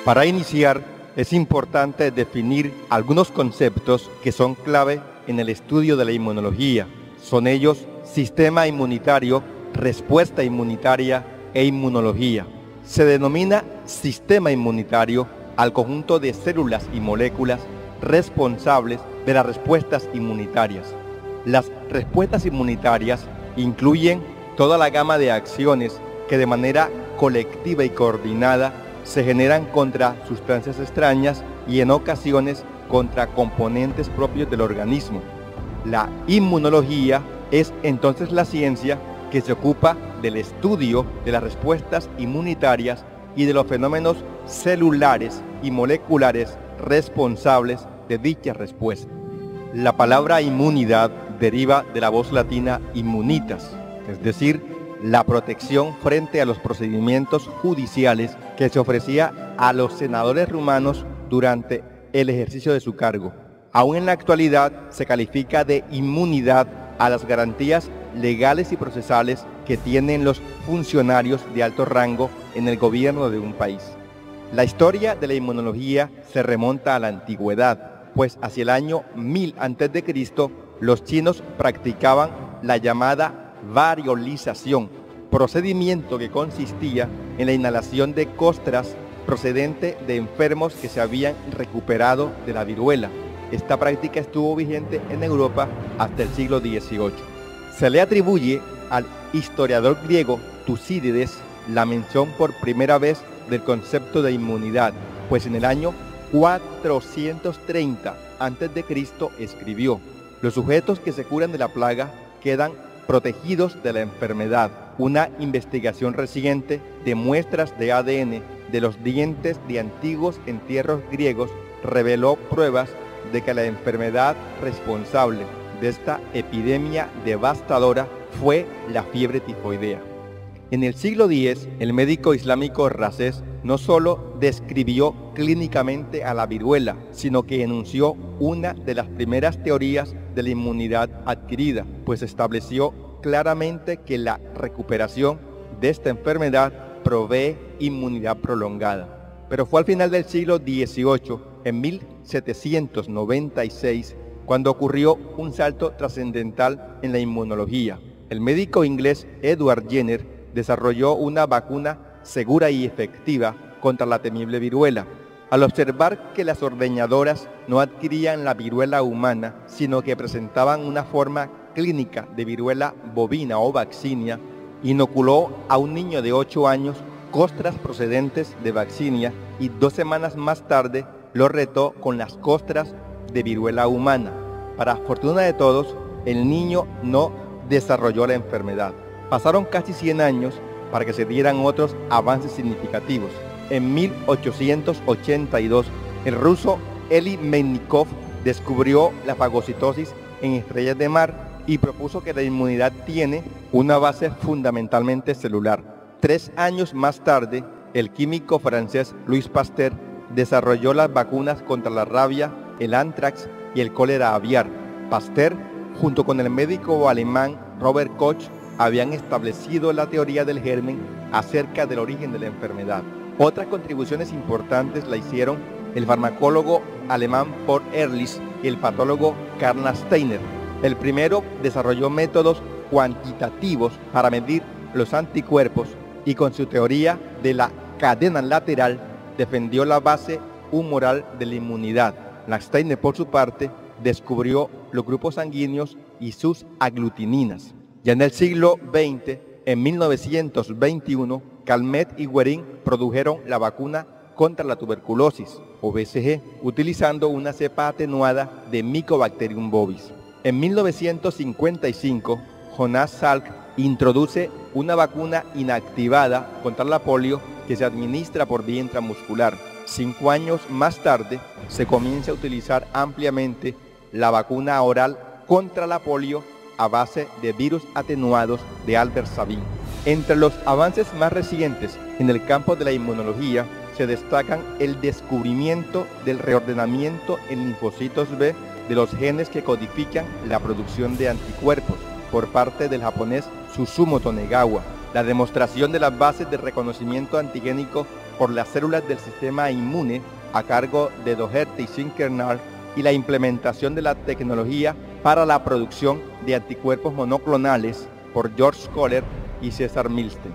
Para iniciar, es importante definir algunos conceptos que son clave en el estudio de la inmunología. Son ellos sistema inmunitario, respuesta inmunitaria e inmunología. Se denomina sistema inmunitario al conjunto de células y moléculas responsables de las respuestas inmunitarias. Las respuestas inmunitarias incluyen toda la gama de acciones que de manera colectiva y coordinada se generan contra sustancias extrañas y en ocasiones contra componentes propios del organismo. La inmunología es entonces la ciencia que se ocupa del estudio de las respuestas inmunitarias y de los fenómenos celulares y moleculares responsables de dicha respuesta. La palabra inmunidad deriva de la voz latina immunitas, es decir, la protección frente a los procedimientos judiciales que se ofrecía a los senadores rumanos durante el ejercicio de su cargo. Aún en la actualidad se califica de inmunidad a las garantías legales y procesales que tienen los funcionarios de alto rango en el gobierno de un país. La historia de la inmunología se remonta a la antigüedad, pues hacia el año 1000 a.C. los chinos practicaban la llamada variolización, procedimiento que consistía en la inhalación de costras procedente de enfermos que se habían recuperado de la viruela. Esta práctica estuvo vigente en Europa hasta el siglo XVIII. Se le atribuye al historiador griego Tucídides la mención por primera vez del concepto de inmunidad, pues en el año 430 a.C. escribió: los sujetos que se curan de la plaga quedan protegidos de la enfermedad. Una investigación reciente de muestras de ADN de los dientes de antiguos entierros griegos reveló pruebas de que la enfermedad responsable de esta epidemia devastadora fue la fiebre tifoidea. En el siglo X, el médico islámico Racés no solo describió clínicamente a la viruela, sino que enunció una de las primeras teorías de la inmunidad adquirida, pues estableció claramente que la recuperación de esta enfermedad provee inmunidad prolongada. Pero fue al final del siglo XVIII, en 1796, cuando ocurrió un salto trascendental en la inmunología. El médico inglés Edward Jenner desarrolló una vacuna segura y efectiva contra la temible viruela. Al observar que las ordeñadoras no adquirían la viruela humana, sino que presentaban una forma clínica de viruela bovina o vaccinia, inoculó a un niño de 8 años costras procedentes de vaccinia y 2 semanas más tarde lo retó con las costras de viruela humana. Para fortuna de todos, el niño no desarrolló la enfermedad. Pasaron casi 100 años para que se dieran otros avances significativos. En 1882, el ruso Eli Mechnikov descubrió la fagocitosis en estrellas de mar y propuso que la inmunidad tiene una base fundamentalmente celular. 3 años más tarde, el químico francés Louis Pasteur desarrolló las vacunas contra la rabia, el anthrax y el cólera aviar. Pasteur, junto con el médico alemán Robert Koch, habían establecido la teoría del germen acerca del origen de la enfermedad. Otras contribuciones importantes la hicieron el farmacólogo alemán Paul Ehrlich y el patólogo Karl Steiner. El primero desarrolló métodos cuantitativos para medir los anticuerpos y con su teoría de la cadena lateral defendió la base humoral de la inmunidad. Steiner, por su parte, descubrió los grupos sanguíneos y sus aglutininas. Ya en el siglo XX, en 1921, Calmette y Guerin produjeron la vacuna contra la tuberculosis, o BCG, utilizando una cepa atenuada de Mycobacterium bovis. En 1955, Jonas Salk introduce una vacuna inactivada contra la polio que se administra por vía intramuscular. 5 años más tarde, se comienza a utilizar ampliamente la vacuna oral contra la polio a base de virus atenuados de Albert Sabin. Entre los avances más recientes en el campo de la inmunología se destacan el descubrimiento del reordenamiento en linfocitos B de los genes que codifican la producción de anticuerpos por parte del japonés Susumu Tonegawa, la demostración de las bases de reconocimiento antigénico por las células del sistema inmune a cargo de Doherty y Zinckernal y la implementación de la tecnología para la producción de anticuerpos monoclonales por George Kohler y César Milstein.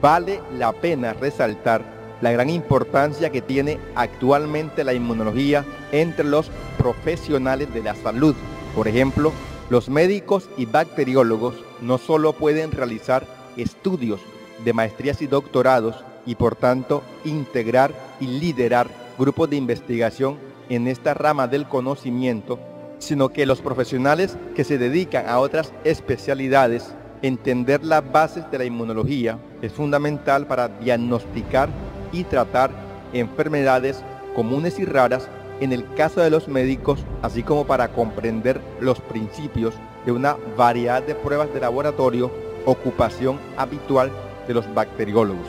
Vale la pena resaltar la gran importancia que tiene actualmente la inmunología entre los profesionales de la salud. Por ejemplo, los médicos y bacteriólogos no solo pueden realizar estudios de maestrías y doctorados y por tanto integrar y liderar grupos de investigación en esta rama del conocimiento, sino que los profesionales que se dedican a otras especialidades, entender las bases de la inmunología es fundamental para diagnosticar y tratar enfermedades comunes y raras en el caso de los médicos, así como para comprender los principios de una variedad de pruebas de laboratorio, ocupación habitual de los bacteriólogos.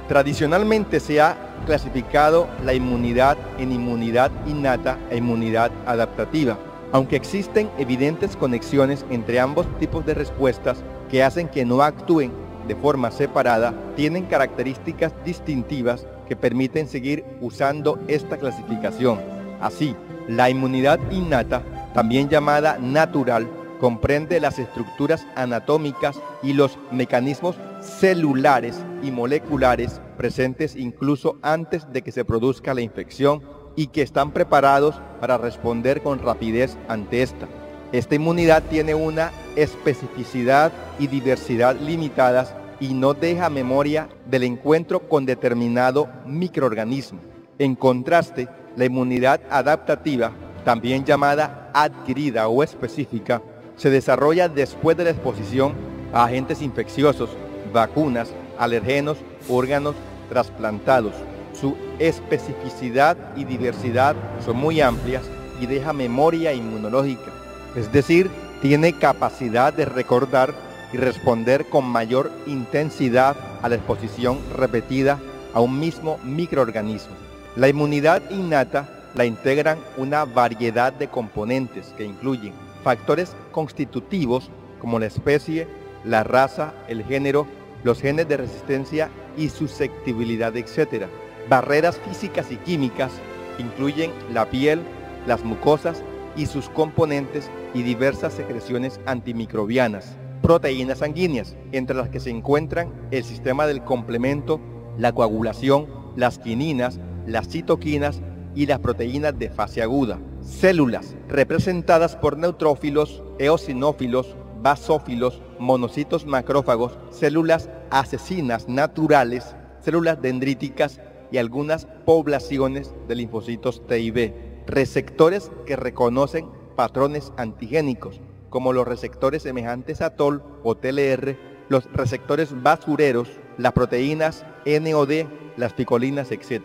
Tradicionalmente se ha clasificado la inmunidad en inmunidad innata e inmunidad adaptativa, aunque existen evidentes conexiones entre ambos tipos de respuestas que hacen que no actúen de forma separada, tienen características distintivas que permiten seguir usando esta clasificación. Así, la inmunidad innata, también llamada natural, comprende las estructuras anatómicas y los mecanismos celulares y moleculares presentes incluso antes de que se produzca la infección y que están preparados para responder con rapidez ante esta. Esta inmunidad tiene una especificidad y diversidad limitadas y no deja memoria del encuentro con determinado microorganismo. En contraste, la inmunidad adaptativa, también llamada adquirida o específica, se desarrolla después de la exposición a agentes infecciosos, vacunas, alergenos, órganos trasplantados. Su especificidad y diversidad son muy amplias y deja memoria inmunológica, es decir, tiene capacidad de recordar y responder con mayor intensidad a la exposición repetida a un mismo microorganismo. La inmunidad innata la integran una variedad de componentes que incluyen factores constitutivos como la especie, la raza, el género, los genes de resistencia y susceptibilidad, etc. Barreras físicas y químicas incluyen la piel, las mucosas y sus componentes y diversas secreciones antimicrobianas. Proteínas sanguíneas, entre las que se encuentran el sistema del complemento, la coagulación, las quininas, las citoquinas y las proteínas de fase aguda. Células, representadas por neutrófilos, eosinófilos, basófilos, monocitos macrófagos, células asesinas naturales, células dendríticas y algunas poblaciones de linfocitos T y B. Receptores que reconocen patrones antigénicos, como los receptores semejantes a TOL o TLR, los receptores basureros, las proteínas NOD, las picolinas, etc.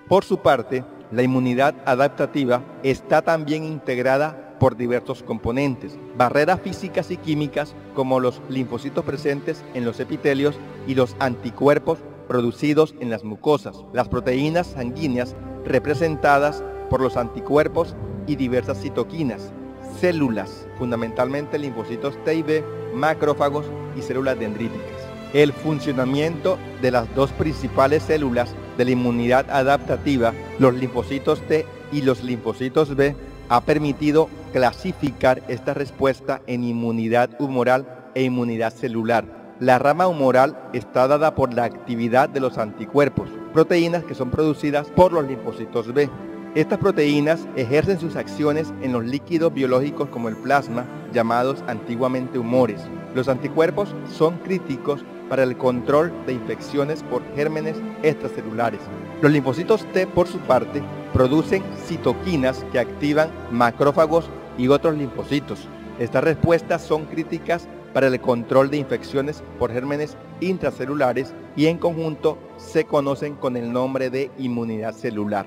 Por su parte, la inmunidad adaptativa está también integrada por diversos componentes, barreras físicas y químicas como los linfocitos presentes en los epitelios y los anticuerpos producidos en las mucosas, las proteínas sanguíneas representadas por los anticuerpos y diversas citoquinas, células, fundamentalmente linfocitos T y B, macrófagos y células dendríticas. El funcionamiento de las dos principales células de la inmunidad adaptativa, los linfocitos T y los linfocitos B, ha permitido clasificar esta respuesta en inmunidad humoral e inmunidad celular. La rama humoral está dada por la actividad de los anticuerpos, proteínas que son producidas por los linfocitos B. Estas proteínas ejercen sus acciones en los líquidos biológicos como el plasma, llamados antiguamente humores. Los anticuerpos son críticos para el control de infecciones por gérmenes extracelulares. Los linfocitos T, por su parte, producen citoquinas que activan macrófagos y otros linfocitos. Estas respuestas son críticas para el control de infecciones por gérmenes intracelulares y en conjunto se conocen con el nombre de inmunidad celular.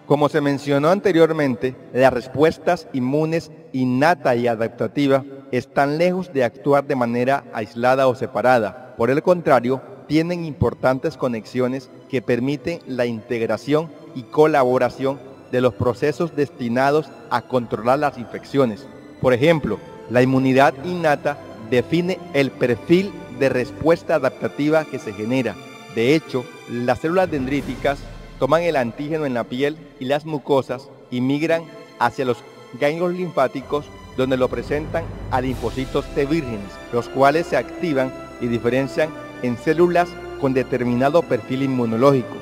Como se mencionó anteriormente, las respuestas inmunes innata y adaptativa están lejos de actuar de manera aislada o separada. Por el contrario, tienen importantes conexiones que permiten la integración y colaboración de los procesos destinados a controlar las infecciones. Por ejemplo, la inmunidad innata define el perfil de respuesta adaptativa que se genera. De hecho, las células dendríticas toman el antígeno en la piel y las mucosas y migran hacia los ganglios linfáticos, donde lo presentan a linfocitos T vírgenes, los cuales se activan y diferencian en células con determinado perfil inmunológico.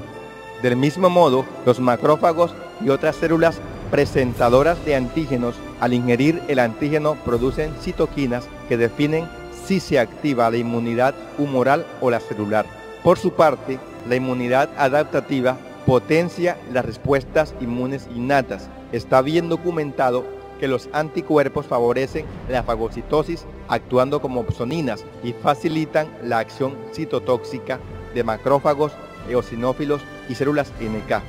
Del mismo modo, los macrófagos y otras células presentadoras de antígenos, al ingerir el antígeno, producen citoquinas que definen si se activa la inmunidad humoral o la celular. Por su parte, la inmunidad adaptativa potencia las respuestas inmunes innatas. Está bien documentado que los anticuerpos favorecen la fagocitosis actuando como opsoninas y facilitan la acción citotóxica de macrófagos, eosinófilos y células NK.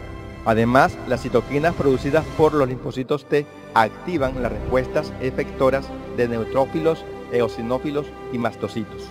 Además, las citoquinas producidas por los linfocitos T activan las respuestas efectoras de neutrófilos, eosinófilos y mastocitos.